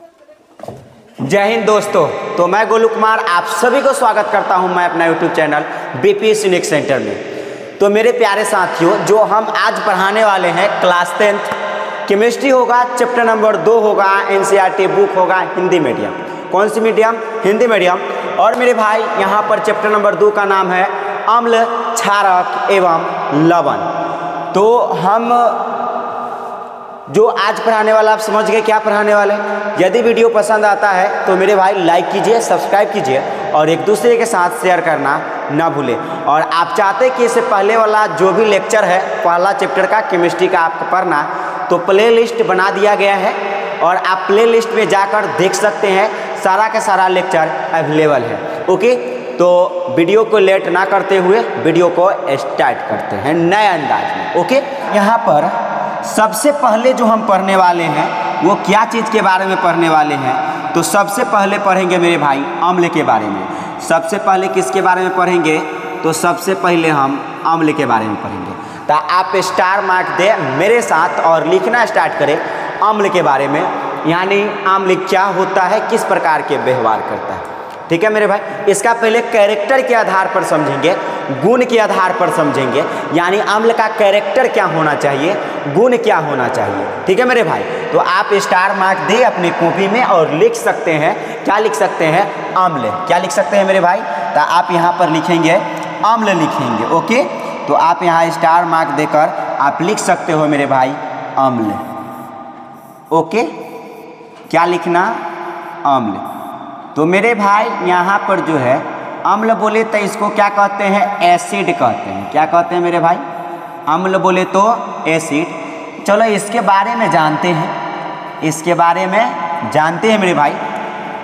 जय हिंद दोस्तों। तो मैं गोलू कुमार आप सभी को स्वागत करता हूं मैं अपना YouTube channel BPS unique centre में। तो मेरे प्यारे साथियों, जो हम आज पढ़ाने वाले हैं क्लास 10th केमिस्ट्री होगा, चैप्टर नंबर 2 होगा, एनसीईआरटी बुक होगा हिंदी मीडियम। कौन सी मीडियम? हिंदी मीडियम। और मेरे भाई यहाँ पर चैप्टर नंबर 2 का नाम है अम्ल, क्षारक एवं लवण। तो हम जो आज पढ़ाने वाला आप समझ गए क्या पढ़ाने वाले। यदि वीडियो पसंद आता है तो मेरे भाई लाइक कीजिए, सब्सक्राइब कीजिए और एक दूसरे के साथ शेयर करना ना भूलें। और आप चाहते कि इससे पहले वाला जो भी लेक्चर है पहला चैप्टर का केमिस्ट्री का आपको पढ़ना, तो प्लेलिस्ट बना दिया गया है और आप प्लेलिस्ट में जाकर देख सकते हैं। सारा का सारा लेक्चर अवेलेबल है। ओके, तो वीडियो को लेट ना करते हुए वीडियो को स्टार्ट करते हैं नए अंदाज में। ओके, यहाँ पर सबसे पहले जो हम पढ़ने वाले हैं वो क्या चीज़ के बारे में पढ़ने वाले हैं? तो सबसे पहले पढ़ेंगे मेरे भाई अम्ल के बारे में। सबसे पहले किसके बारे में पढ़ेंगे? तो सबसे पहले हम अम्ल के बारे में पढ़ेंगे। तो आप स्टार मार्क दे मेरे साथ और लिखना स्टार्ट करें अम्ल के बारे में, यानी अम्ल क्या होता है, किस प्रकार के व्यवहार करता है। ठीक है मेरे भाई, इसका पहले कैरेक्टर के आधार पर समझेंगे, गुण के आधार पर समझेंगे, यानी अम्ल का कैरेक्टर क्या होना चाहिए, गुण क्या होना चाहिए। ठीक है मेरे भाई, तो आप स्टार मार्क दे अपनी कॉपी में और लिख सकते हैं। क्या लिख सकते हैं? अम्ल। क्या लिख सकते हैं मेरे भाई? तो आप यहाँ पर लिखेंगे अम्ल लिखेंगे। ओके, तो आप यहाँ स्टार मार्क देकर आप लिख सकते हो मेरे भाई अम्ल। ओके, क्या लिखना? अम्ल। तो मेरे भाई यहाँ पर जो है अम्ल बोले तो इसको क्या कहते हैं? एसिड कहते हैं। क्या कहते हैं मेरे भाई? अम्ल बोले तो एसिड। चलो इसके बारे में जानते हैं, इसके बारे में जानते हैं मेरे भाई।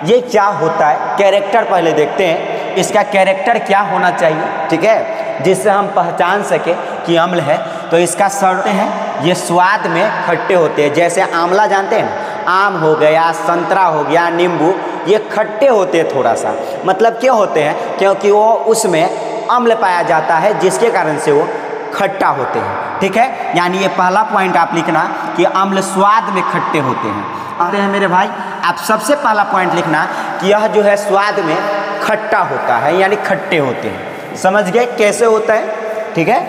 ये क्या होता है, कैरेक्टर पहले देखते हैं, इसका कैरेक्टर क्या होना चाहिए। ठीक है, जिससे हम पहचान सके कि अम्ल है। तो इसका शर्तें हैं, ये स्वाद में खट्टे होते हैं। जैसे आंवला जानते हैं ना, आम हो गया, संतरा हो गया, नींबू, ये खट्टे होते हैं थोड़ा सा। मतलब क्यों होते हैं? क्योंकि वो उसमें अम्ल पाया जाता है, जिसके कारण से वो खट्टा होते हैं। ठीक है, यानी ये पहला पॉइंट आप लिखना कि अम्ल स्वाद में खट्टे होते हैं। आते हैं मेरे भाई, आप सबसे पहला पॉइंट लिखना कि यह जो है स्वाद में खट्टा होता है, यानी खट्टे होते हैं। समझ गए कैसे होता है? ठीक है,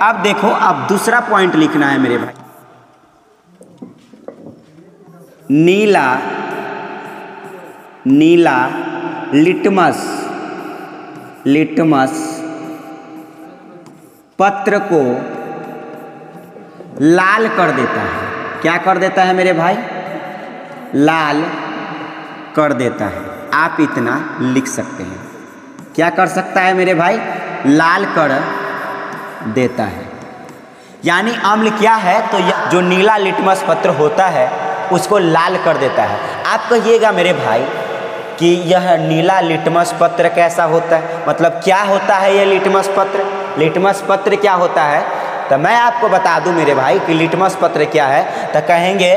अब देखो, अब दूसरा पॉइंट लिखना है मेरे भाई। नीला नीला लिटमस पत्र को लाल कर देता है। क्या कर देता है मेरे भाई? लाल कर देता है। आप इतना लिख सकते हैं। क्या कर सकता है मेरे भाई? लाल कर देता है। यानी अम्ल क्या है? तो यह जो नीला लिटमस पत्र होता है उसको लाल कर देता है। आप कहिएगा मेरे भाई कि यह नीला लिटमस पत्र कैसा होता है, मतलब क्या होता है ये लिटमस पत्र? लिटमस पत्र क्या होता है? तो मैं आपको बता दूं मेरे भाई कि लिटमस पत्र क्या है। तो कहेंगे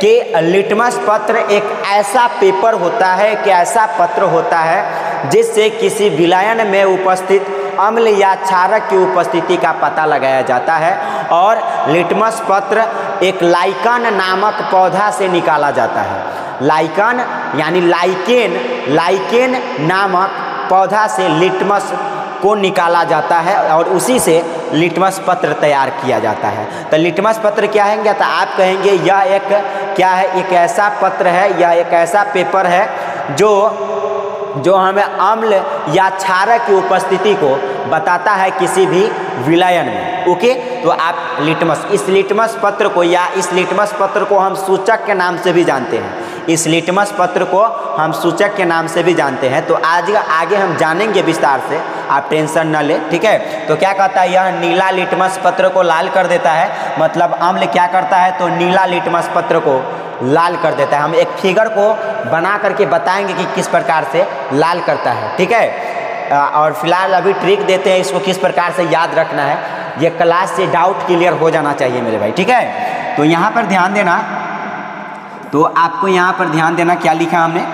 कि लिटमस पत्र एक ऐसा पेपर होता है, एक ऐसा पत्र होता है जिससे किसी विलयन में उपस्थित अम्ल या क्षारक की उपस्थिति का पता लगाया जाता है। और लिटमस पत्र एक लाइकन नामक पौधा से निकाला जाता है। लाइकन यानी लाइकेन नामक पौधा से लिटमस को निकाला जाता है और उसी से लिटमस पत्र तैयार किया जाता है। तो लिटमस पत्र क्या है? तो आप कहेंगे यह एक क्या है? एक ऐसा पत्र है, यह एक ऐसा पेपर है जो हमें अम्ल या क्षारक की उपस्थिति को बताता है किसी भी विलयन में। ओके, तो आप इस लिटमस पत्र को या इस लिटमस पत्र को हम सूचक के नाम से भी जानते हैं। इस लिटमस पत्र को हम सूचक के नाम से भी जानते हैं। तो आज आगे हम जानेंगे विस्तार से, आप टेंशन न ले। ठीक है, तो क्या कहता है? यह नीला लिटमस पत्र को लाल कर देता है। मतलब अम्ल क्या करता है? तो नीला लिटमस पत्र को लाल कर देता है। हम एक फिगर को बना करके बताएंगे कि किस प्रकार से लाल करता है। ठीक है, और फिलहाल अभी ट्रिक देते हैं, इसको किस प्रकार से याद रखना है। ये क्लास से डाउट क्लियर हो जाना चाहिए मेरे भाई। ठीक है, तो यहाँ पर ध्यान देना, तो आपको यहाँ पर ध्यान देना क्या लिखा हमने।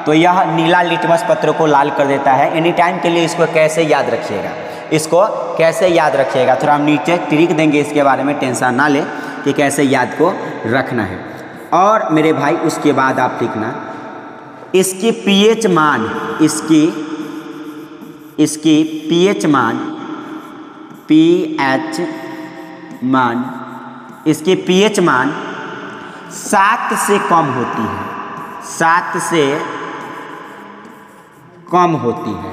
तो यह नीला लिटमस पत्र को लाल कर देता है। एनी टाइम के लिए इसको कैसे याद रखिएगा, इसको कैसे याद रखिएगा। थोड़ा हम नीचे ट्रिक देंगे इसके बारे में, टेंशन ना ले कि कैसे याद को रखना है। और मेरे भाई उसके बाद आप लिखना इसकी पीएच मान, इसकी पीएच मान, पीएच मान, इसकी पीएच मान 7 से कम होती है, 7 से कम होती है।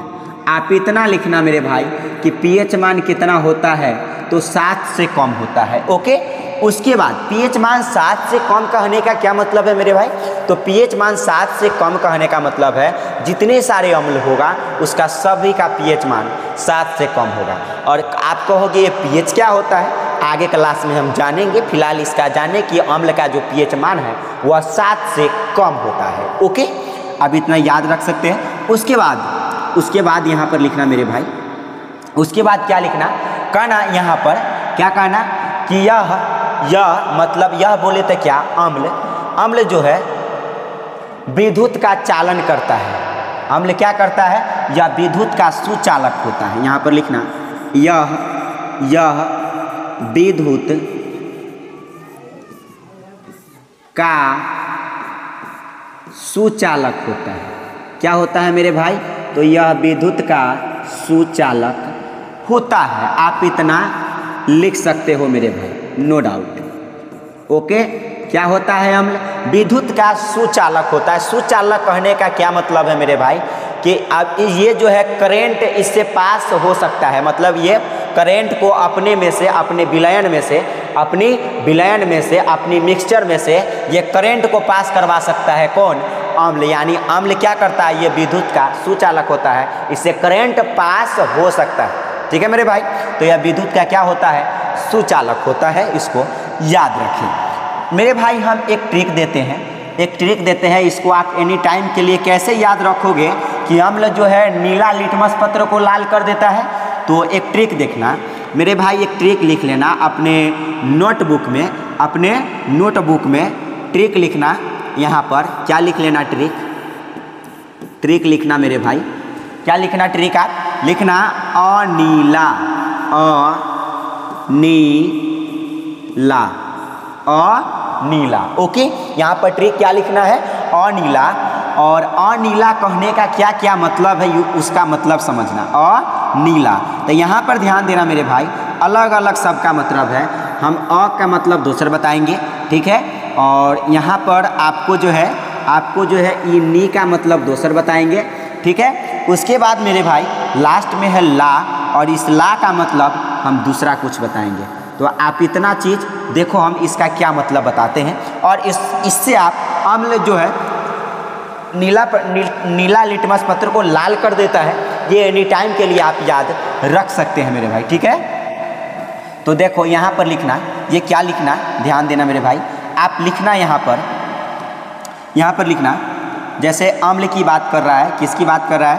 आप इतना लिखना मेरे भाई कि पीएच मान कितना होता है, तो 7 से कम होता है। ओके, उसके बाद पीएच मान 7 से कम कहने का क्या मतलब है मेरे भाई, तो पीएच मान 7 से कम कहने का मतलब है जितने सारे अम्ल होगा उसका सभी का पीएच मान 7 से कम होगा। और आप कहोगे ये पीएच क्या होता है, आगे क्लास में हम जानेंगे, फिलहाल इसका जाने कि अम्ल का जो पीएच मान है वह 7 से कम होता है। ओके, अब इतना याद रख सकते हैं। उसके बाद यहाँ पर लिखना मेरे भाई, उसके बाद क्या लिखना, कहना यहाँ पर क्या कहना कि यह मतलब यह बोले तो क्या, अम्ल जो है विद्युत का चालन करता है। अम्ल क्या करता है, यह विद्युत का सुचालक होता है। यहाँ पर लिखना यह विद्युत का सुचालक होता है। क्या होता है मेरे भाई, तो यह विद्युत का सुचालक होता है। आप इतना लिख सकते हो मेरे भाई, नो डाउट। ओके, क्या होता है अम्ल, विद्युत का सुचालक होता है। सुचालक कहने का क्या मतलब है मेरे भाई कि अब ये जो है करेंट इससे पास हो सकता है, मतलब ये करेंट को अपने में से, अपने विलयन में से, अपनी मिक्सचर में से ये करेंट को पास करवा सकता है। कौन, अम्ल। यानी अम्ल क्या करता है, ये विद्युत का सुचालक होता है, इससे करेंट पास हो सकता है। ठीक है मेरे भाई, तो यह विद्युत का क्या होता है, सुचालक होता है, इसको याद रखें। मेरे भाई हम एक ट्रिक देते हैं, इसको आप एनी टाइम के लिए कैसे याद रखोगे कि अम्ल जो है नीला लिटमस पत्र को लाल कर देता है। तो एक ट्रिक देखना मेरे भाई, एक ट्रिक लिख लेना अपने नोटबुक में ट्रिक लिखना। यहाँ पर क्या लिख लेना, ट्रिक लिखना मेरे भाई, क्या लिखना ट्रिक, आप लिखना अनीला, अनीला। ओके, यहाँ पर ट्रिक क्या लिखना है, अनीला। और अनीला कहने का क्या क्या मतलब है, उसका मतलब समझना, अनीला। तो यहाँ पर ध्यान देना मेरे भाई, अलग अलग सबका मतलब है, हम अ का मतलब दूसर बताएंगे, ठीक है। और यहाँ पर आपको जो है ई नी का मतलब दूसर बताएंगे, ठीक है। उसके बाद मेरे भाई लास्ट में है ला, और इस ला का मतलब हम दूसरा कुछ बताएंगे। तो आप इतना चीज़ देखो, हम इसका क्या मतलब बताते हैं, और इससे आप अम्ल जो है नीला लिटमस पत्र को लाल कर देता है, ये एनी टाइम के लिए आप याद रख सकते हैं मेरे भाई, ठीक है। तो देखो यहाँ पर लिखना, ये क्या लिखना, ध्यान देना मेरे भाई, आप लिखना यहाँ पर लिखना, जैसे अम्ल की बात कर रहा है, किसकी बात कर रहा है,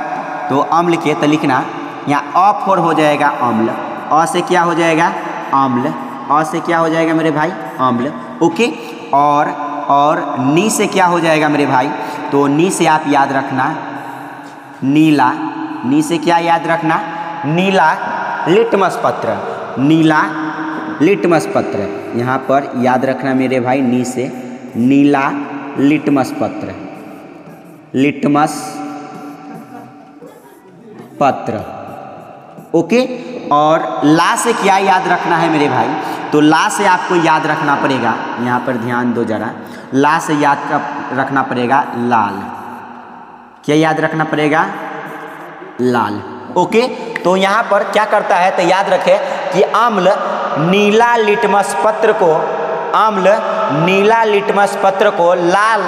तो अम्ल के, तो लिखना यहाँ अ फोर हो जाएगा अम्ल, अ से क्या हो जाएगा, अम्ल, अ से क्या हो जाएगा मेरे भाई, अम्ल। ओके, और नी से क्या हो जाएगा मेरे भाई, तो नी से आप याद रखना नीला, नी से क्या याद रखना, नीला लिटमस पत्र, नीला लिटमस पत्र। यहाँ पर याद रखना मेरे भाई, नी से नीला लिटमस पत्र, लिटमस पत्र। ओके, और ला से क्या याद रखना है मेरे भाई, तो ला से आपको याद रखना पड़ेगा, यहाँ पर ध्यान दो जरा, ला से याद रखना पड़ेगा लाल, क्या याद रखना पड़ेगा, लाल। ओके, तो यहाँ पर क्या करता है, तो याद रखें कि अम्ल नीला लिटमस पत्र को लाल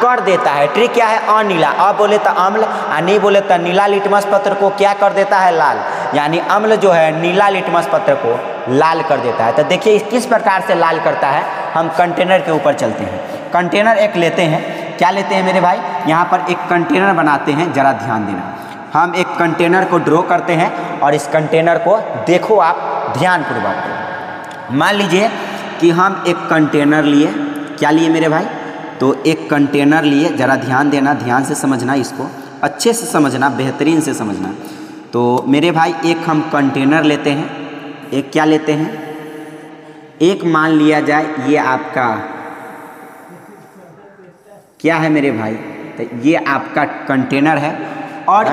कर देता है। ट्रिक क्या है, अनीला, अ बोले तो अम्ल, नहीं बोले तो नीला लिटमस पत्र को क्या कर देता है, लाल। यानी अम्ल जो है नीला लिटमस पत्र को लाल कर देता है। तो देखिए किस प्रकार से लाल करता है, हम कंटेनर के ऊपर चलते हैं। कंटेनर एक लेते हैं, क्या लेते हैं मेरे भाई, यहाँ पर एक कंटेनर बनाते हैं, जरा ध्यान देना। हम एक कंटेनर को ड्रॉ करते हैं, और इस कंटेनर को देखो आप ध्यानपूर्वक। मान लीजिए कि हम एक कंटेनर लिए, क्या लिए मेरे भाई, तो एक कंटेनर लिए, जरा ध्यान देना, ध्यान से समझना, इसको अच्छे से समझना, बेहतरीन से समझना। तो मेरे भाई एक हम कंटेनर लेते हैं, एक क्या लेते हैं, एक मान लिया जाए ये आपका क्या है मेरे भाई, तो ये आपका कंटेनर है और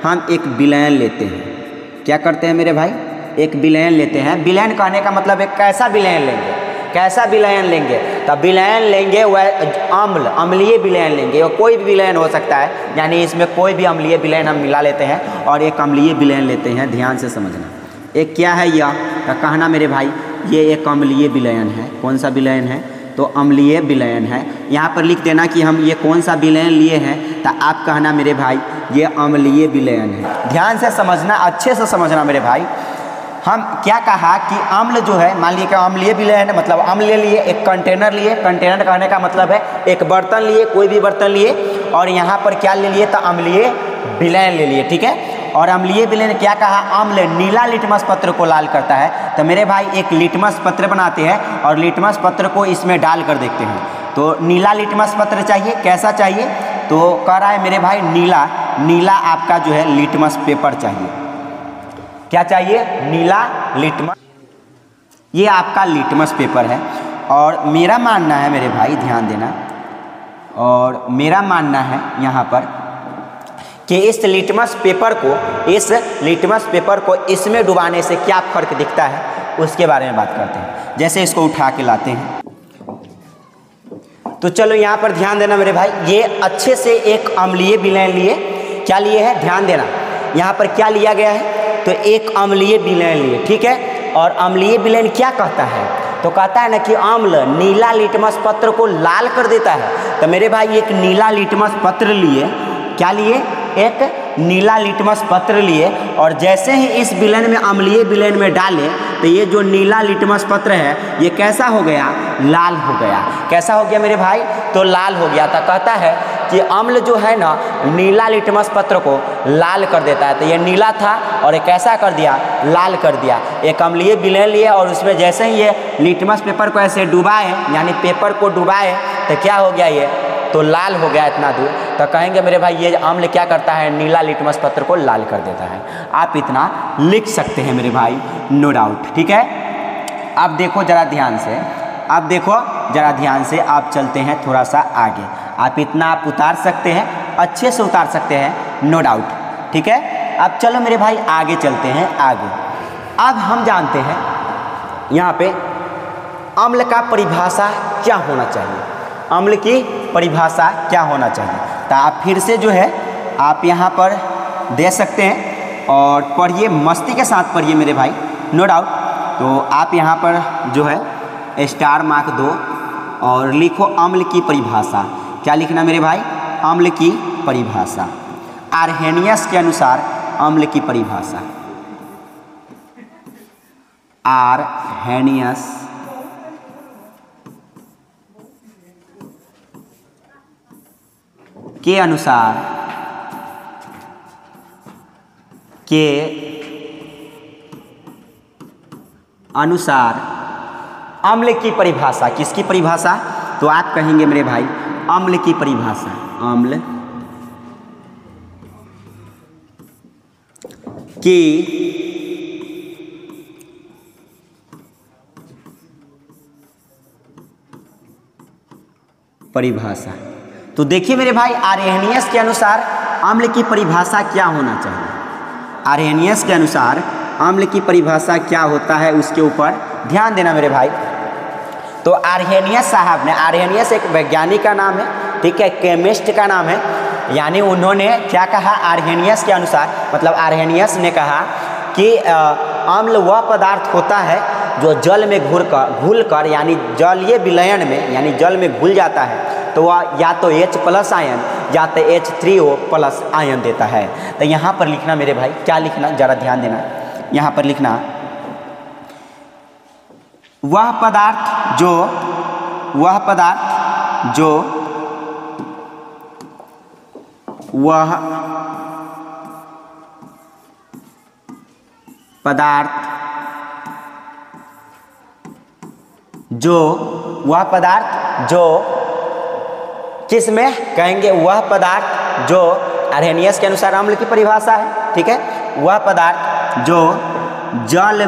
हम एक विलयन लेते हैं। क्या करते हैं मेरे भाई, एक विलयन लेते हैं। विलयन कहने का मतलब एक कैसा विलयन लेंगे, कैसा विलयन लेंगे, तब विलयन लेंगे वह अम्लीय विलयन लेंगे। और कोई भी विलयन हो सकता है, यानी इसमें कोई भी अम्लीय विलयन हम मिला लेते हैं और एक अम्लीय विलयन लेते हैं। ध्यान से समझना, एक क्या है यह, तो कहना मेरे भाई ये एक अम्लीय विलयन है। कौन सा विलयन है, तो अम्लीय विलयन है। यहाँ पर लिख देना कि हम ये कौन सा विलयन लिए हैं, तो आप कहना मेरे भाई ये अम्लीय विलयन है। ध्यान से समझना, अच्छे से समझना मेरे भाई। हम क्या कहा कि अम्ल जो है, मान लीजिए कि अम्लीय विलयन है, मतलब अम्ल ले लिए, एक कंटेनर लिए। कंटेनर कहने का मतलब है एक बर्तन लिए, कोई भी बर्तन लिए, और यहाँ पर क्या ले लिए, तो अम्लीय विलयन ले लिए। ठीक है, और अम्लीय विलयन क्या कहा, अम्ल नीला लिटमस पत्र को लाल करता है। तो मेरे भाई एक लिटमस पत्र बनाते हैं और लिटमस पत्र को इसमें डाल कर देखते हैं। तो नीला लिटमस पत्र चाहिए, कैसा चाहिए, तो कह रहा है मेरे भाई नीला आपका जो है लिटमस पेपर चाहिए। क्या चाहिए, नीला लिटमस, ये आपका लिटमस पेपर है। और मेरा मानना है मेरे भाई, ध्यान देना, और मेरा मानना है यहाँ पर कि इस लिटमस पेपर को इसमें डुबाने से क्या फ़र्क दिखता है, उसके बारे में बात करते हैं। जैसे इसको उठा के लाते हैं, तो चलो यहाँ पर ध्यान देना मेरे भाई, ये अच्छे से एक अम्लीय विलयन लिए। क्या लिए है, ध्यान देना, यहाँ पर क्या लिया गया है, तो एक अम्लीय विलयन लिए। ठीक है, और अम्लीय विलयन क्या कहता है, तो कहता है ना कि अम्ल नीला लिटमस पत्र को लाल कर देता है। तो मेरे भाई एक नीला लिटमस पत्र लिए, क्या लिए, एक नीला लिटमस पत्र लिए, और जैसे ही इस विलयन में अम्लीय विलयन में डालें, तो ये जो नीला लिटमस पत्र है ये कैसा हो गया, लाल हो गया। कैसा हो गया मेरे भाई, तो लाल हो गया। तो कहता है कि अम्ल जो है ना नीला लिटमस पत्र को लाल कर देता है। तो ये नीला था और ये कैसा कर दिया, लाल कर दिया। एक अम्लीय विलयन लिए और उसमें जैसे ही ये लिटमस पेपर को ऐसे डुबाए, यानी पेपर को डुबाए, तो क्या हो गया, ये तो लाल हो गया इतना दूर। तो कहेंगे मेरे भाई ये अम्ल क्या करता है, नीला लिटमस पत्र को लाल कर देता है। आप इतना लिख सकते हैं मेरे भाई, नो डाउट। ठीक है, अब देखो जरा ध्यान से, अब देखो जरा ध्यान से, आप चलते हैं थोड़ा सा आगे। आप इतना आप उतार सकते हैं, अच्छे से उतार सकते हैं, नो डाउट। ठीक है, अब चलो मेरे भाई आगे चलते हैं आगे। अब हम जानते हैं यहाँ पे अम्ल का परिभाषा क्या होना चाहिए, अम्ल की परिभाषा क्या होना चाहिए। तो आप फिर से जो है आप यहाँ पर दे सकते हैं और पढ़िए, मस्ती के साथ पढ़िए मेरे भाई, नो डाउट। तो आप यहाँ पर जो है स्टार मार्क दो और लिखो अम्ल की परिभाषा। क्या लिखना मेरे भाई, अम्ल की परिभाषा। आर्हेनियस के अनुसार अम्ल की परिभाषा, आर्हेनियस के अनुसार अम्ल की परिभाषा, किसकी परिभाषा, तो आप कहेंगे मेरे भाई अम्ल की परिभाषा, अम्ल की परिभाषा। तो देखिए मेरे भाई आर्हेनियस के अनुसार अम्ल की परिभाषा क्या होना चाहिए, आर्हेनियस के अनुसार अम्ल की परिभाषा क्या होता है उसके ऊपर ध्यान देना मेरे भाई। तो आर्हेनियस साहब ने, आर्हेनियस एक वैज्ञानिक का नाम है, ठीक है, केमिस्ट का नाम है, यानी उन्होंने क्या कहा, आर्हेनियस के अनुसार, मतलब आर्हेनियस ने कहा कि अम्ल वह पदार्थ होता है जो जल में घुलकर यानी जलीय विलयन में, यानी जल में घुल जाता है, तो वह या तो H+ आयन या तो H3O+ आयन देता है। तो यहाँ पर लिखना मेरे भाई, क्या लिखना, जरा ध्यान देना, यहाँ पर लिखना वह पदार्थ जो वह पदार्थ जो किस में कहेंगे, वह पदार्थ जो आर्हेनियस के अनुसार अम्ल की परिभाषा है, ठीक है, वह पदार्थ जो जल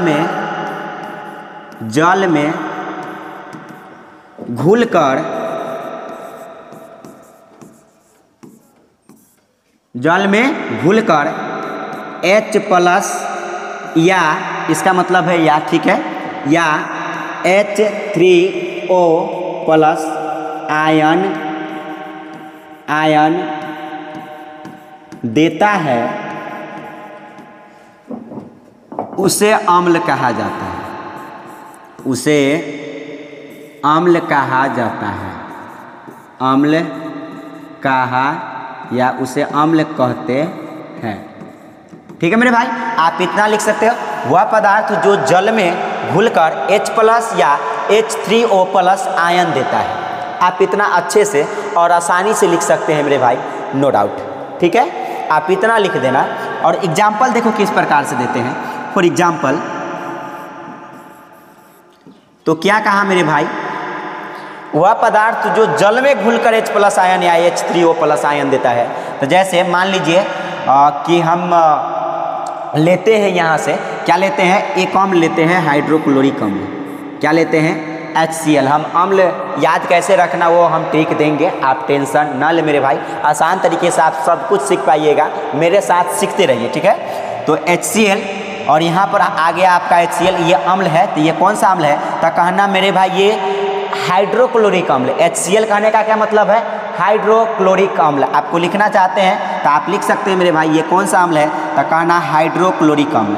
जल में घुलकर H+ या इसका मतलब है या, ठीक है, या H3O+ आयन देता है, उसे अम्ल कहा जाता है। उसे अम्ल कहा जाता है। अम्ल कहा या उसे अम्ल कहते हैं। ठीक है मेरे भाई, आप इतना लिख सकते हो, वह पदार्थ जो जल में घुलकर H+ या H3O+ आयन देता है। आप इतना अच्छे से और आसानी से लिख सकते हैं मेरे भाई, नो डाउट। ठीक है, आप इतना लिख देना। और एग्जाम्पल देखो किस प्रकार से देते हैं। फॉर एग्जाम्पल, तो क्या कहा मेरे भाई, वह पदार्थ जो जल में घुलकर H+ आयन या H3O+ आयन देता है। तो जैसे मान लीजिए कि हम लेते हैं यहाँ से, क्या लेते हैं, एक अम्ल लेते हैं, हाइड्रोक्लोरिक अम्ल। क्या लेते हैं, HCl। हम अम्ल याद कैसे रखना वो हम ट्रिक देंगे, आप टेंशन न ले मेरे भाई। आसान तरीके से आप सब कुछ सीख पाइएगा, मेरे साथ सीखते रहिए। ठीक है, तो HCl और यहाँ पर आ गया आपका HCl, ये अम्ल है। तो ये कौन सा अम्ल है, तो कहना मेरे भाई ये हाइड्रोक्लोरिक अम्ल। HCl कहने का क्या मतलब है, हाइड्रोक्लोरिक अम्ल। आपको लिखना चाहते हैं तो आप लिख सकते हैं मेरे भाई, ये कौन सा अम्ल है, तो कहना हाइड्रोक्लोरिक अम्ल।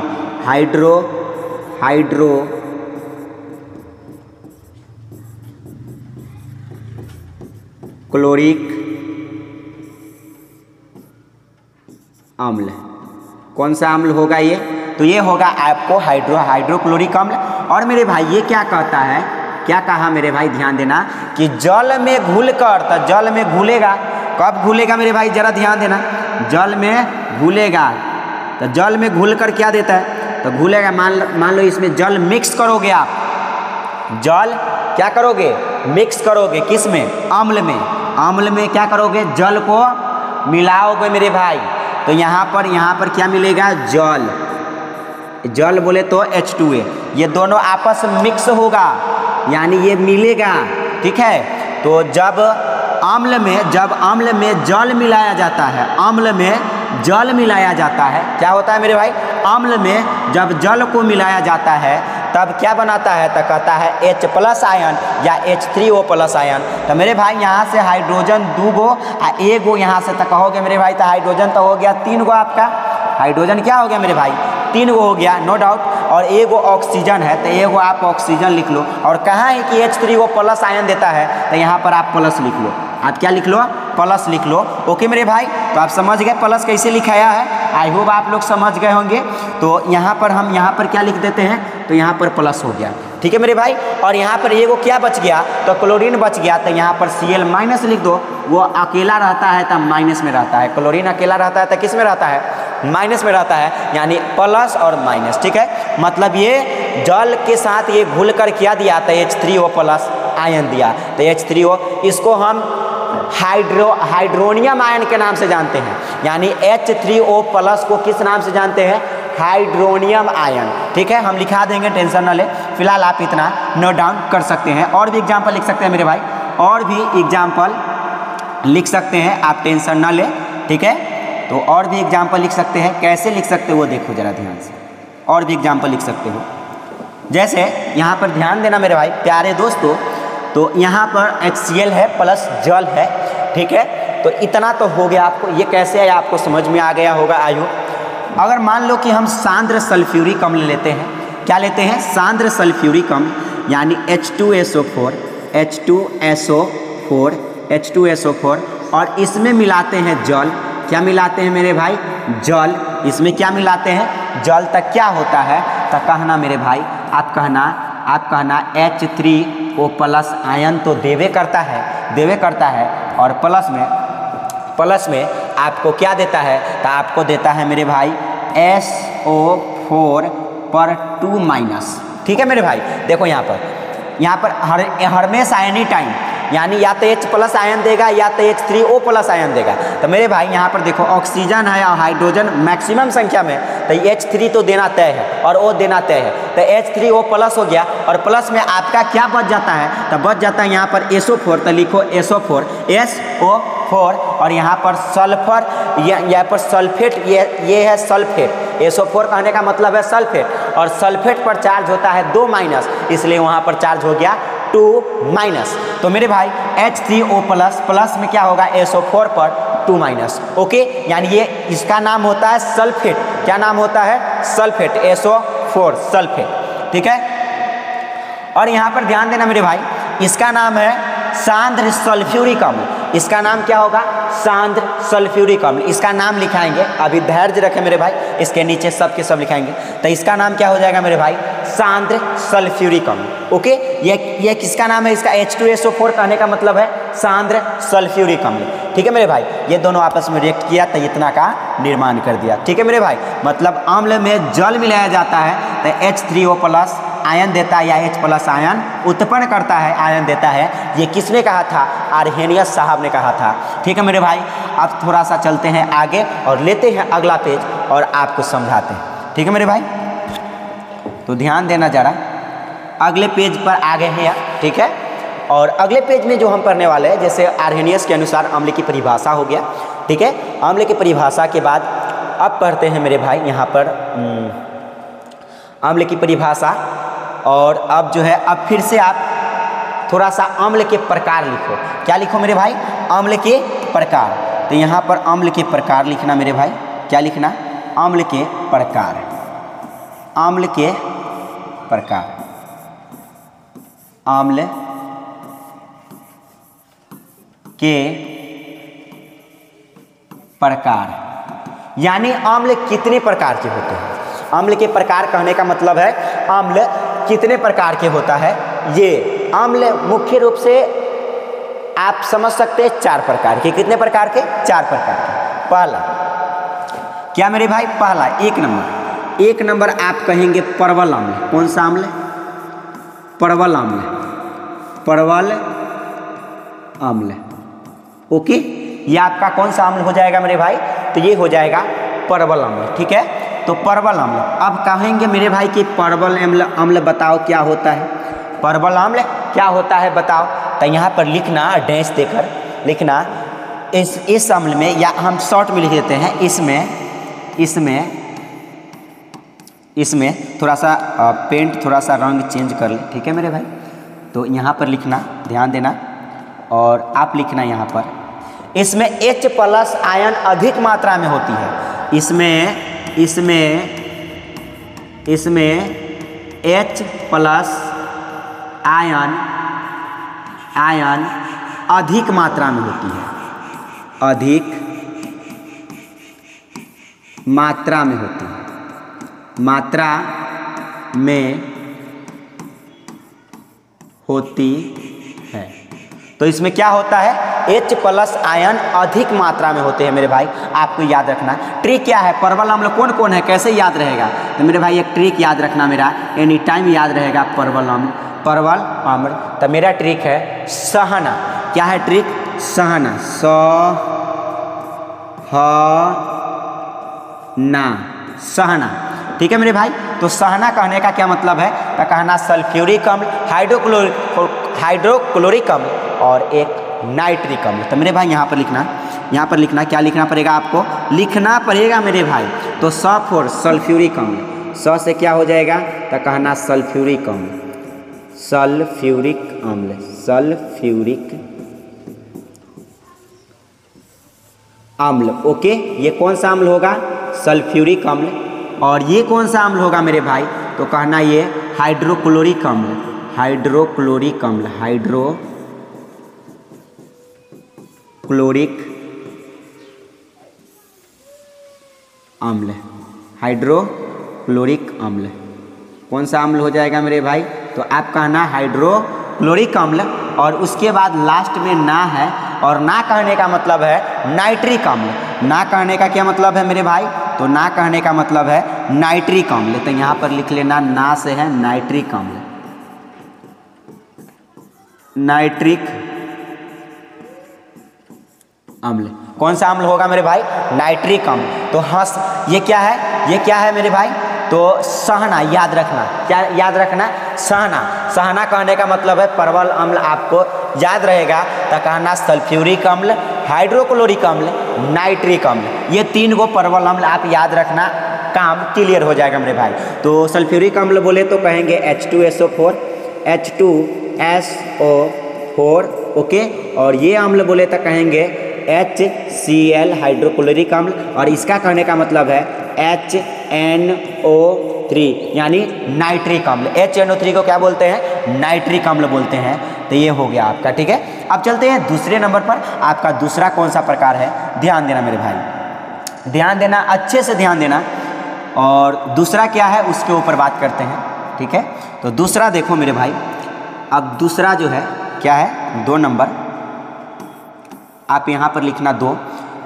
क्लोरिक अम्ल। कौन सा अम्ल होगा ये, तो ये होगा आपको हाइड्रोक्लोरिक अम्ल। और मेरे भाई ये क्या कहता है, क्या कहा मेरे भाई, ध्यान देना कि जल में घुलकर, तो जल में घुलेगा, कब घुलेगा मेरे भाई, जरा ध्यान देना, जल में घुलेगा। तो जल में घुलकर क्या देता है, तो घुलेगा। मान लो इसमें जल मिक्स करोगे आप, जल क्या करोगे, मिक्स करोगे, किस में, अम्ल में। अम्ल में क्या करोगे, जल को मिलाओगे मेरे भाई। तो यहाँ पर क्या मिलेगा, जल बोले तो H2A। ये दोनों आपस में मिक्स होगा, यानी ये मिलेगा। ठीक है, तो जब अम्ल में जल मिलाया जाता है, अम्ल में जल मिलाया जाता है, क्या होता है मेरे भाई, अम्ल में जब जल को मिलाया जाता है तब क्या बनाता है, तो कहता है H+ आयन या H3O+ आयन। तो मेरे भाई यहाँ से हाइड्रोजन 2 गो और 1 गो यहाँ से तो कहोगे मेरे भाई, तो हाइड्रोजन तो हो गया 3 गो, आपका हाइड्रोजन क्या हो गया मेरे भाई, 3 गो हो गया, नो डाउट। और 1 गो ऑक्सीजन है, तो 1 गो आप ऑक्सीजन लिख लो। और कहाँ है कि H3O+ आयन देता है, तो यहाँ पर आप प्लस लिख लो। आप क्या लिख लो, प्लस लिख लो। ओके मेरे भाई, तो आप समझ गए प्लस कैसे लिखाया है, आई होप आप लोग समझ गए होंगे। तो यहाँ पर हम यहाँ पर क्या लिख देते हैं, तो यहाँ पर प्लस हो गया। ठीक है मेरे भाई, और यहाँ पर ये वो क्या बच गया, तो क्लोरीन बच गया। तो यहाँ पर Cl- लिख दो, वो अकेला रहता है तो माइनस में रहता है, क्लोरीन अकेला रहता है तो किस में रहता है, माइनस में रहता है, यानी प्लस और माइनस। ठीक है, मतलब ये जल के साथ ये घुल कर क्या दिया, तो H3O+ आयन दिया। तो H3O, इसको हम हाइड्रोनियम आयन के नाम से जानते हैं, यानी H3O+ को किस नाम से जानते हैं, हाइड्रोनियम आयन। ठीक है, हम लिखा देंगे, टेंशन न ले, फिलहाल आप इतना नोट डाउन कर सकते हैं। और भी एग्जाम्पल लिख सकते हैं मेरे भाई, और भी एग्जाम्पल लिख सकते हैं, आप टेंशन न ले। ठीक है, तो और भी एग्जाम्पल लिख सकते हैं, कैसे लिख सकते हो वो देखो जरा ध्यान से। और भी एग्जाम्पल लिख सकते हो, जैसे यहाँ पर ध्यान देना मेरे भाई प्यारे दोस्तों, तो यहाँ पर HCl है प्लस जल है। ठीक है, तो इतना तो हो गया आपको, ये कैसे है आपको समझ में आ गया होगा आई होप। अगर मान लो कि हम सांद्र सल्फ्यूरिक अम्ल लेते हैं, क्या लेते हैं, सांद्र सल्फ्यूरिक अम्ल, यानी H2SO4, और इसमें मिलाते हैं जल। क्या मिलाते हैं मेरे भाई, जल। इसमें क्या मिलाते हैं, जल। तक क्या होता है, तो कहना मेरे भाई, आप कहना H3O+ आयन तो देवे करता है, और प्लस में आपको क्या देता है, तो आपको देता है मेरे भाई SO4 पर 2-। ठीक है मेरे भाई, देखो यहाँ पर हमेशा एनी टाइम, यानी या तो H+ आयन देगा या तो H3O+ आयन देगा। तो मेरे भाई यहाँ पर देखो ऑक्सीजन है और हाइड्रोजन मैक्सिमम संख्या में, तो H3 तो देना तय है और O देना तय है। तो H3O+ हो गया, और प्लस में आपका क्या बच जाता है, तो बच जाता है यहाँ पर SO4, तो लिखो SO4, SO4 और यहाँ पर सल्फर, यहाँ पर सल्फेट, ये है सल्फेट। SO4 कहने का मतलब है सल्फेट, और सल्फेट पर चार्ज होता है 2 माइनस, इसलिए वहाँ पर चार्ज हो गया 2 माइनस। तो मेरे भाई H3O प्लस में क्या होगा, SO4 पर 2 माइनस। ओके, यानी ये इसका नाम होता है सल्फेट। क्या नाम होता है, सल्फेट, SO4 सल्फेट। ठीक है, और यहाँ पर ध्यान देना मेरे भाई, इसका नाम है सांद्र सल्फ्यूरिक अम्ल। इसका नाम क्या होगा, सांद्र सल्फ्यूरिक अम्ल। इसका नाम लिखाएंगे, अभी धैर्य रखें मेरे भाई, इसके नीचे सब के सब लिखाएंगे। तो इसका नाम क्या हो जाएगा मेरे भाई, सांद्र सल्फ्यूरिक अम्ल। ओके, ये किसका नाम है, इसका H2SO4 कहने का मतलब है सांद्र सल्फ्यूरिक अम्ल। ठीक है मेरे भाई, ये दोनों आपस में रिएक्ट किया तो इतना का निर्माण कर दिया। ठीक है मेरे भाई, मतलब अम्ल में जल मिलाया जाता है तो H3O+ आयन देता है, या H+ आयन उत्पन्न करता है, आयन देता है। ये किसने कहा था, आर्हेनियस साहब ने कहा था। ठीक है मेरे भाई, अब थोड़ा सा चलते हैं आगे और लेते हैं अगला पेज और आपको समझाते हैं। ठीक है मेरे भाई, तो ध्यान देना जरा, अगले पेज पर आगे हैं। ठीक है, और अगले पेज में जो हम पढ़ने वाले हैं, जैसे आर्हेनियस के अनुसार अम्ल की परिभाषा हो गया। ठीक है, अम्ल की परिभाषा के बाद अब पढ़ते हैं मेरे भाई यहाँ पर अम्ल की परिभाषा। और अब जो है, अब फिर से आप थोड़ा सा अम्ल के प्रकार लिखो। क्या लिखो मेरे भाई, अम्ल के प्रकार। तो यहाँ पर अम्ल के प्रकार लिखना मेरे भाई, क्या लिखना, अम्ल के प्रकार, अम्ल के प्रकार, अम्ल के प्रकार, यानी अम्ल कितने प्रकार के होते हैं। अम्ल के प्रकार कहने का मतलब है अम्ल कितने प्रकार के होता है। ये अम्ल मुख्य रूप से आप समझ सकते हैं 4 प्रकार के। कितने प्रकार के, 4 प्रकार के। पहला क्या मेरे भाई, पहला 1 नंबर आप कहेंगे परवल अम्ल। कौन सा अम्ल, परवल अम्ल, परवल अम्ल। ओके, ये आपका कौन सा अम्ल हो जाएगा मेरे भाई, तो ये हो जाएगा परवल अम्ल। ठीक है, तो परवल अम्ल। अब कहेंगे मेरे भाई कि परवल अम्ल बताओ क्या होता है, परवल अम्ल क्या होता है बताओ। तो यहाँ पर लिखना, डैश देकर लिखना, इस अम्ल में, या हम शॉर्ट में लिख देते हैं, इसमें थोड़ा सा पेंट, थोड़ा सा रंग चेंज कर ले। ठीक है मेरे भाई, तो यहाँ पर लिखना, ध्यान देना, और आप लिखना यहाँ पर, इसमें H+ आयन अधिक मात्रा में होती है। इसमें H+ आयन अधिक मात्रा में होती है, अधिक मात्रा में होती है, मात्रा में होती है। तो इसमें क्या होता है, H+ आयन अधिक मात्रा में होते हैं मेरे भाई। आपको याद रखना ट्रिक क्या है, परवल अम्ल कौन कौन है, कैसे याद रहेगा। तो मेरे भाई एक ट्रिक याद रखना मेरा, एनी टाइम याद रहेगा परवल अम्ल, परवल अम्ल। तो मेरा ट्रिक है सहना। क्या है ट्रिक, सहना, सहना। ठीक है मेरे भाई, तो सहना कहने का क्या मतलब है, तो कहना सल्फ्यूरिक अम्ल, हाइड्रोक्लोरिक अम्ल और एक नाइट्रिक अम्ल। तो मेरे भाई यहाँ पर लिखना, क्या लिखना पड़ेगा आपको, लिखना पड़ेगा मेरे भाई। तो S4 सल्फ्यूरिक अम्ल, स से क्या हो जाएगा, तो कहना सल्फ्यूरिक अम्ल, सल्फ्यूरिक अम्ल, सल्फ्यूरिक अम्ल। ओके, ये कौन सा अम्ल होगा, सल्फ्यूरिक अम्ल। और ये कौन सा अम्ल होगा मेरे भाई, तो कहना ये हाइड्रोक्लोरिक अम्ल, हाइड्रोक्लोरिक अम्ल, हाइड्रोक्लोरिक अम्ल, हाइड्रोक्लोरिक अम्ल। कौन सा अम्ल हो जाएगा मेरे भाई, तो आप कहना हाइड्रोक्लोरिक अम्ल, और उसके बाद लास्ट में ना है, और ना कहने का मतलब है नाइट्रिक अम्ल। ना कहने का क्या मतलब है मेरे भाई, तो ना कहने का मतलब है नाइट्रिक अम्ल। तो यहाँ पर लिख लेना, ना से है नाइट्रिक अम्ल, नाइट्रिक अम्ल। कौन सा अम्ल होगा मेरे भाई, नाइट्रिक अम्ल। तो हंस, ये क्या है, ये क्या है मेरे भाई, तो सहना। याद रखना, क्या याद रखना, सहना। सहना कहने का मतलब है परवल अम्ल, आपको याद रहेगा। तो कहना सल्फ्यूरिक अम्ल, हाइड्रोक्लोरिक अम्ल, नाइट्रिक अम्ल, ये 3 गो प्रबल अम्ल आप याद रखना, काम क्लियर हो जाएगा मेरे भाई। तो सल्फ्यूरिक अम्ल बोले तो कहेंगे H2SO4, H2SO4, ओके। और ये अम्ल बोले तो कहेंगे HCl हाइड्रोक्लोरिक अम्ल, और इसका कहने का मतलब है HNO3 यानी नाइट्रिक अम्ल। HNO3 को क्या बोलते हैं? नाइट्रिक अम्ल बोलते हैं। तो ये हो गया आपका, ठीक है। अब चलते हैं दूसरे नंबर पर। आपका दूसरा कौन सा प्रकार है? ध्यान देना मेरे भाई, ध्यान देना, अच्छे से ध्यान देना। और दूसरा क्या है उसके ऊपर बात करते हैं, ठीक है। तो दूसरा देखो मेरे भाई, अब दूसरा जो है क्या है? 2 नंबर आप यहाँ पर लिखना 2,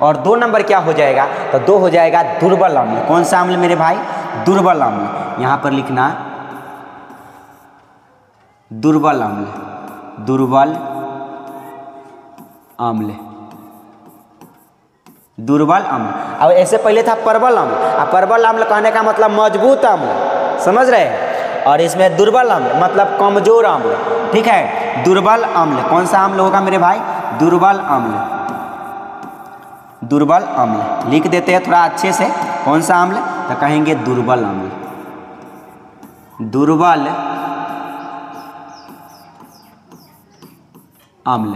और 2 नंबर क्या हो जाएगा? तो 2 हो जाएगा दुर्बल अम्ल। कौन सा अम्ल मेरे भाई? दुर्बल अम्ल। यहाँ पर लिखना दुर्बल अम्ल, दुर्बल अम्ल, दुर्बल अम्ल। अब ऐसे पहले था प्रबल अम्ल, और प्रबल अम्ल कहने का मतलब मजबूत अम्ल, समझ रहे हैं। और इसमें दुर्बल अम्ल मतलब कमजोर अम्ल, ठीक है। दुर्बल अम्ल कौन सा अम्ल होगा मेरे भाई? दुर्बल अम्ल, दुर्बल अम्ल लिख देते हैं थोड़ा अच्छे से। कौन सा अम्ल? तो कहेंगे दुर्बल अम्ल, दुर्बल अम्ल,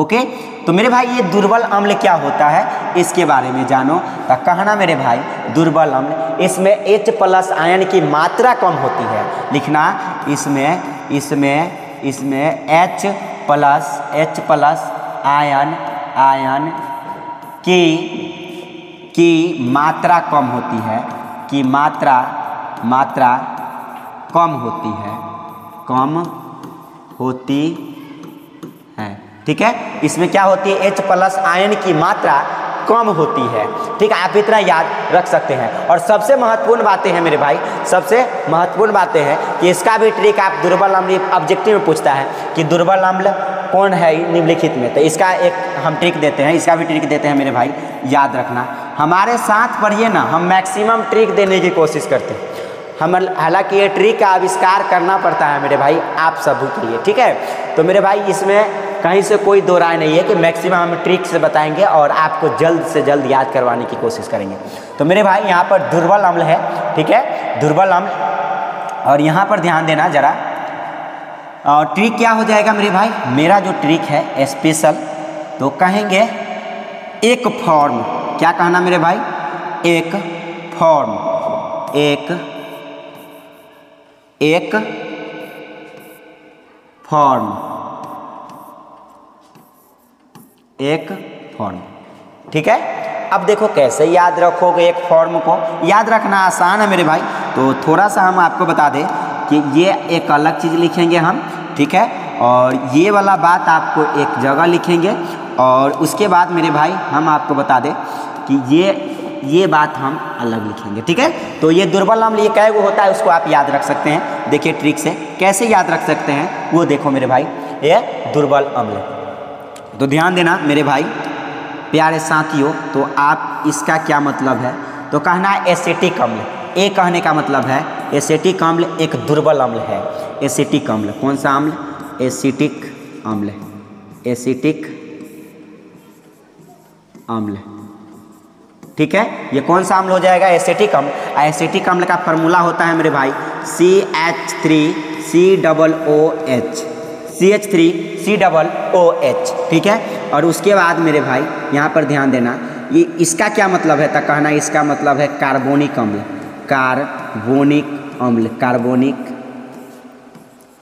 ओके। तो मेरे भाई ये दुर्बल अम्ल क्या होता है इसके बारे में जानो। तो कहना मेरे भाई दुर्बल अम्ल, इसमें H+ आयन की मात्रा कम होती है। लिखना इसमें H+ आयन की मात्रा कम होती है, की मात्रा कम होती है, कम होती है, ठीक है। इसमें क्या होती है? H+ आयन की मात्रा कम होती है, ठीक है। आप इतना याद रख सकते हैं। और सबसे महत्वपूर्ण बातें हैं मेरे भाई, सबसे महत्वपूर्ण बातें हैं कि इसका भी ट्रिक आप दुर्बल अम्ल ऑब्जेक्टिव में पूछता है कि दुर्बल अम्ल कौन है निम्नलिखित में, तो इसका एक हम ट्रिक देते हैं, इसका भी ट्रिक देते हैं मेरे भाई, याद रखना। हमारे साथ पढ़िए ना, हम मैक्सिमम ट्रिक देने की कोशिश करते हैं। हम हालांकि ये ट्रिक का आविष्कार करना पड़ता है मेरे भाई आप सभी के लिए, ठीक है। तो मेरे भाई इसमें कहीं से कोई दो राय नहीं है कि मैक्सिमम हम ट्रिक से बताएंगे और आपको जल्द से जल्द याद करवाने की कोशिश करेंगे। तो मेरे भाई यहाँ पर दुर्बल अम्ल है, ठीक है, दुर्बल अम्ल। और यहाँ पर ध्यान देना जरा, और ट्रिक क्या हो जाएगा मेरे भाई? मेरा जो ट्रिक है स्पेशल, तो कहेंगे एक फॉर्म। क्या कहना मेरे भाई? एक फॉर्म, एक फॉर्म, एक फॉर्म, ठीक है। अब देखो कैसे याद रखोगे एक फॉर्म को? याद रखना आसान है मेरे भाई। तो थोड़ा सा हम आपको बता दें कि ये एक अलग चीज़ लिखेंगे हम, ठीक है। और ये वाला बात आपको एक जगह लिखेंगे, और उसके बाद मेरे भाई हम आपको बता दें कि ये बात हम अलग लिखेंगे, ठीक है। तो ये दुर्बल अम्ल ये कै गो होता है उसको आप याद रख सकते हैं। देखिए ट्रिक से कैसे याद रख सकते हैं वो देखो मेरे भाई, ये दुर्बल अम्ल। तो ध्यान देना मेरे भाई प्यारे साथियों, तो आप इसका क्या मतलब है? तो कहना है एसिटिक अम्ल। ए कहने का मतलब है एसिटिक अम्ल एक दुर्बल अम्ल है। एसिटिक अम्ल कौन सा अम्ल? एसिटिक अम्ल, एसिटिक अम्ल, ठीक है। ये कौन सा अम्ल हो जाएगा? एसिटिक अम्ल। एसिटिक अम्ल का फॉर्मूला होता है मेरे भाई CH3COOH, CH3COOH, ठीक है। और उसके बाद मेरे भाई यहाँ पर ध्यान देना, ये इसका क्या मतलब है? तो कहना इसका मतलब है कार्बोनिक अम्ल, कार्बोनिक अम्ल, कार्बोनिक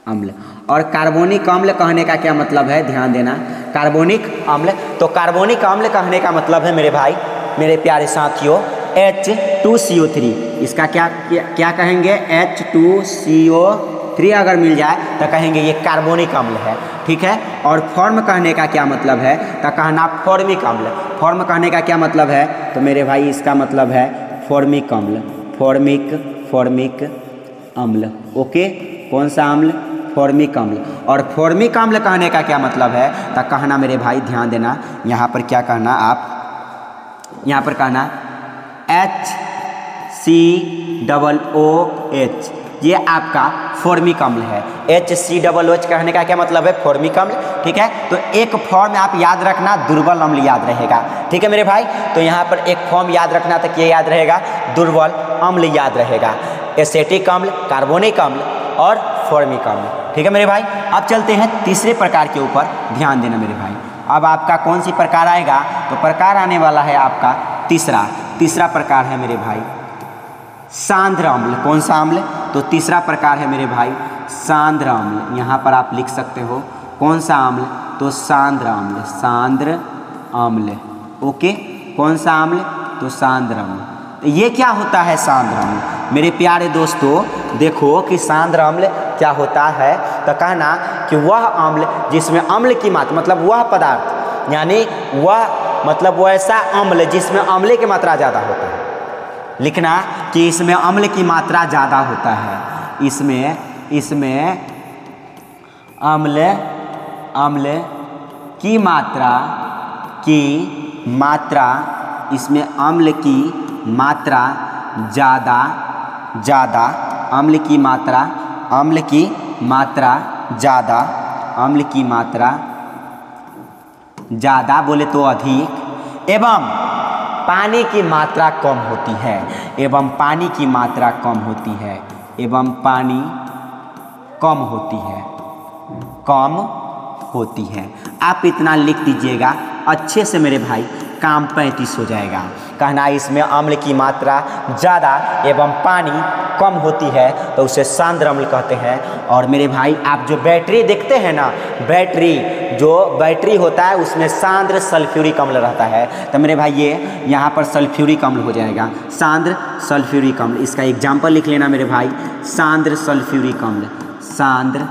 अम्ल। और कार्बोनिक अम्ल कहने का क्या मतलब है? ध्यान देना, कार्बोनिक अम्ल, तो कार्बोनिक अम्ल कहने का मतलब है मेरे भाई, मेरे प्यारे साथियों, H2CO3। इसका क्या कहेंगे? H2CO3 अगर मिल जाए तो कहेंगे ये कार्बोनिक अम्ल है, ठीक है। और फॉर्म कहने का क्या मतलब है? तो कहना फॉर्मिक अम्ल। फॉर्म कहने का क्या मतलब है? तो मेरे भाई इसका मतलब है फॉर्मिक अम्ल, फॉर्मिक अम्ल, ओके। कौन सा अम्ल? फॉर्मिक अम्ल। और फॉर्मिक अम्ल कहने का क्या मतलब है? तो कहना मेरे भाई ध्यान देना, यहाँ पर क्या कहना आप, यहाँ पर कहना HCOOH। ये आपका फॉर्मिक अम्ल है। HCOOH कहने का क्या मतलब है? फॉर्मिक अम्ल। ठीक है, तो एक फॉर्म आप याद रखना, दुर्बल अम्ल याद रहेगा। ठीक है मेरे भाई, तो यहाँ पर एक फॉर्म याद रखना तक ये याद रहेगा, दुर्बल अम्ल याद रहेगा। एसिटिक अम्ल, कार्बोनिक अम्ल और फॉर्मिक अम्ल। ठीक है मेरे भाई, अब चलते हैं तीसरे प्रकार के ऊपर, ध्यान देना मेरे भाई। अब आपका कौन सी प्रकार आएगा? तो प्रकार आने वाला है आपका तीसरा प्रकार है मेरे भाई सांद्र अम्ल। कौन सा अम्ल? तो तीसरा प्रकार है मेरे भाई सांद्र अम्ल। यहाँ पर आप लिख सकते हो कौन सा अम्ल? तो सांद्र अम्ल, सांद्र अम्ल। ओके, कौन सा अम्ल? तो सांद्र अम्ल। तो ये क्या होता है सांद्र अम्ल? मेरे प्यारे दोस्तों देखो कि सांद्र अम्ल क्या होता है, तो कहना कि वह अम्ल जिसमें अम्ल की मात्रा, मतलब वह पदार्थ, यानी वह मतलब वैसा अम्ल जिसमें अम्ल की मात्रा ज़्यादा होता है। लिखना कि इसमें अम्ल की मात्रा ज़्यादा होता है, इसमें अम्ल की मात्रा इसमें अम्ल की मात्रा ज़्यादा, अम्ल की मात्रा ज़्यादा बोले तो अधिक, एवं पानी की मात्रा कम होती है, पानी कम होती है। आप इतना लिख दीजिएगा अच्छे से मेरे भाई, काम 35 हो जाएगा। कहना इसमें अम्ल की मात्रा ज़्यादा एवं पानी कम होती है तो उसे सांद्र अम्ल कहते हैं। और मेरे भाई आप जो बैटरी देखते हैं ना, बैटरी होता है उसमें सांद्र सल्फ्यूरिक अम्ल रहता है। तो मेरे भाई ये यहाँ पर सल्फ्यूरिक अम्ल हो जाएगा, सांद्र सल्फ्यूरिक अम्ल। इसका एग्जाम्पल लिख लेना मेरे भाई, सांद्र सल्फ्यूरिक अम्ल, सांद्र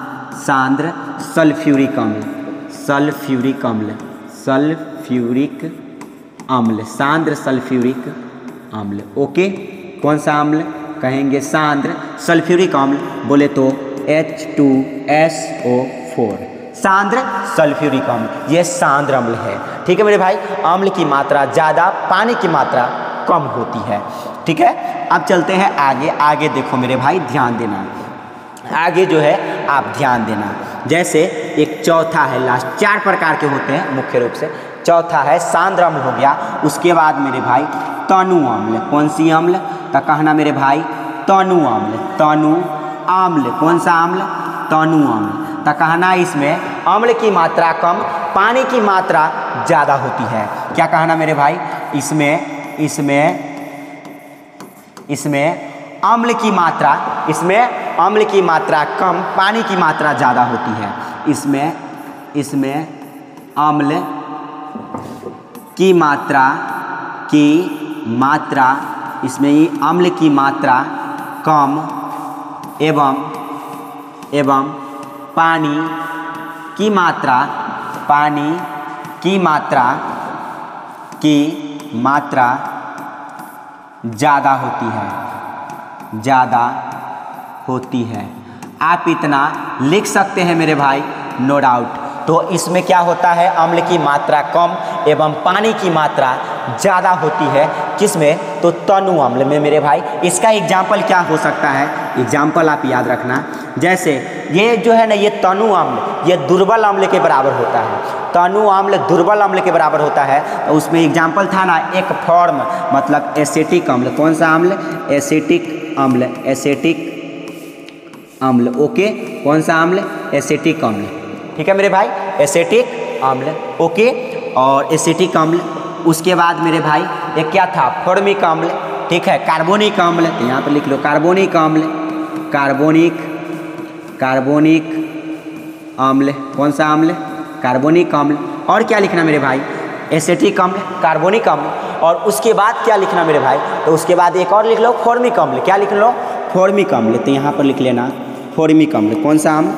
सल्फ्यूरिक अम्ल, सांद्र सल्फ्यूरिक अम्ल। ओके, कौन सा अम्ल कहेंगे? सांद्र सल्फ्यूरिक अम्ल बोले तो H2SO4, सांद्र सल्फ्यूरिक अम्ल, ये सांद्र अम्ल है। ठीक है मेरे भाई, अम्ल की मात्रा ज़्यादा, पानी की मात्रा कम होती है। ठीक है, अब चलते हैं आगे देखो मेरे भाई, ध्यान देना आगे जो है आप ध्यान देना। जैसे एक चौथा है, लास्ट 4 प्रकार के होते हैं मुख्य रूप से। चौथा है सांद्र अम्ल हो गया, उसके बाद मेरे भाई तनु अम्ल। कौन सी अम्ल? तो कहना मेरे भाई तनु अम्ल, कौन सा अम्ल? तनु अम्ल। तो कहना इसमें अम्ल की मात्रा कम, पानी की मात्रा ज़्यादा होती है। क्या कहना मेरे भाई? इसमें अम्ल की मात्रा कम, पानी की मात्रा ज़्यादा होती है। इसमें अम्ल की मात्रा इसमें अम्ल की मात्रा कम एवं पानी की मात्रा ज़्यादा होती है। आप इतना लिख सकते हैं मेरे भाई, नो डाउट। तो इसमें क्या होता है? अम्ल की मात्रा कम एवं पानी की मात्रा ज़्यादा होती है। किसमें? तो तनु अम्ल में मेरे भाई। इसका एग्जाम्पल क्या हो सकता है? एग्जाम्पल आप याद रखना। जैसे ये जो है ना, ये तनु अम्ल, ये दुर्बल अम्ल के बराबर होता है। तनु अम्ल दुर्बल अम्ल के बराबर होता है। तो उसमें एग्जाम्पल था ना, एक फॉर्म मतलब एसिटिक अम्ल। कौन सा अम्ल? एसिटिक अम्ल। ओके, कौन सा अम्ल? एसिटिक अम्ल। ठीक है मेरे भाई, एसिटिक अम्ल। ओके, और एसिटिक अम्ल। उसके बाद मेरे भाई एक क्या था? फॉर्मिक अम्ल। ठीक है, कार्बोनिक अम्ल। तो यहाँ पर लिख लो कार्बोनिक अम्ल, कार्बोनिक अम्ल। कौन सा अम्ल? कार्बोनिक अम्ल। और क्या लिखना मेरे भाई? एसिटिक अम्ल, कार्बोनिक अम्ल। और उसके बाद क्या लिखना मेरे भाई? तो उसके बाद एक और लिख लो, फॉर्मिक अम्ल। क्या लिख लो? फॉर्मिक अम्ल। तो यहाँ पर लिख लेना फॉर्मिक अम्ल। कौन सा अम्ल?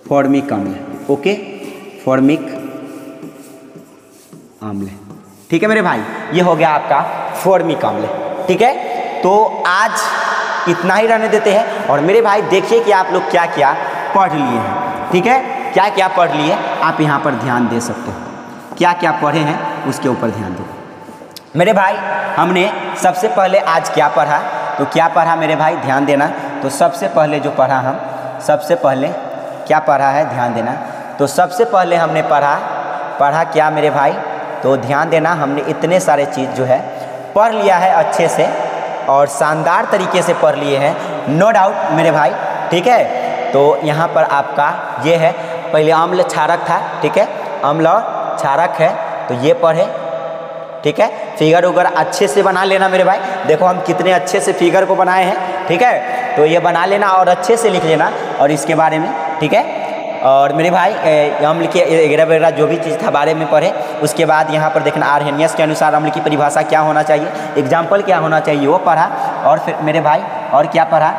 फॉर्मिक अम्ल। ओके, फॉर्मिक अम्ल। ठीक है मेरे भाई, ये हो गया आपका फॉर्मिक अम्ल। ठीक है, तो आज इतना ही रहने देते हैं। और मेरे भाई देखिए कि आप लोग क्या क्या पढ़ लिए हैं। ठीक है, क्या क्या पढ़ लिए आप यहाँ पर ध्यान दे सकते हो। क्या क्या पढ़े हैं उसके ऊपर ध्यान दो। मेरे भाई हमने सबसे पहले आज क्या पढ़ा, तो क्या पढ़ा मेरे भाई ध्यान देना। तो सबसे पहले जो पढ़ा हम, सबसे पहले क्या पढ़ा है ध्यान देना। तो सबसे पहले हमने पढ़ा क्या मेरे भाई, तो ध्यान देना। हमने इतने सारे चीज़ जो है पढ़ लिया है अच्छे से और शानदार तरीके से पढ़ लिए हैं, नो डाउट मेरे भाई, ठीक है। तो यहाँ पर आपका ये है, पहले अम्ल क्षारक था, ठीक है, अम्ल और क्षारक है, तो ये पढ़े, ठीक है। फिगर वगैरह अच्छे से बना लेना मेरे भाई, देखो हम कितने अच्छे से फिगर को बनाए हैं, ठीक है। तो ये बना लेना और अच्छे से लिख लेना और इसके बारे में, ठीक है। और मेरे भाई अम्ल के वगैरह जो भी चीज़ था बारे में पढ़े। उसके बाद यहाँ पर देखना आर्हेनियस के अनुसार अम्ल की परिभाषा क्या होना चाहिए, एग्जाम्पल क्या होना चाहिए वो पढ़ा। और फिर मेरे भाई और क्या पढ़ा,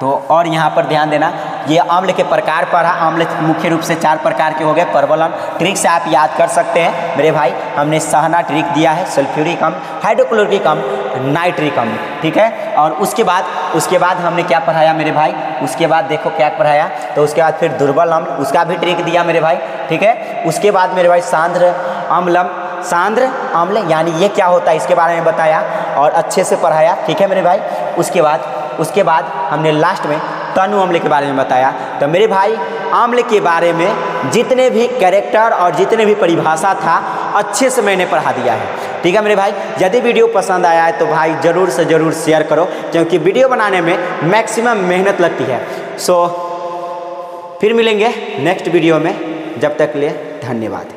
तो और यहाँ पर ध्यान देना, ये अम्ल के प्रकार पढ़ा। अम्ल मुख्य रूप से 4 प्रकार के हो गए। प्रबल ट्रिक से आप याद कर सकते हैं मेरे भाई, हमने सहना ट्रिक दिया है, सल्फ्यूरिक अम्ल, हाइड्रोक्लोरिक अम्ल, नाइट्रिक अम्ल, ठीक है। और उसके बाद हमने क्या पढ़ाया मेरे भाई, उसके बाद देखो क्या पढ़ाया, तो उसके बाद फिर दुर्बल अम्ल, उसका भी ट्रिक दिया मेरे भाई, ठीक है। उसके बाद मेरे भाई सांद्र अम्ल यानी ये क्या होता है इसके बारे में बताया और अच्छे से पढ़ाया, ठीक है मेरे भाई। उसके बाद हमने लास्ट में तनु अम्ल के बारे में बताया। तो मेरे भाई अम्ल के बारे में जितने भी कैरेक्टर और जितने भी परिभाषा था अच्छे से मैंने पढ़ा दिया है, ठीक है मेरे भाई। यदि वीडियो पसंद आया है तो भाई ज़रूर से ज़रूर शेयर करो, क्योंकि वीडियो बनाने में मैक्सिमम मेहनत लगती है। सो फिर मिलेंगे नेक्स्ट वीडियो में, जब तक के लिए धन्यवाद।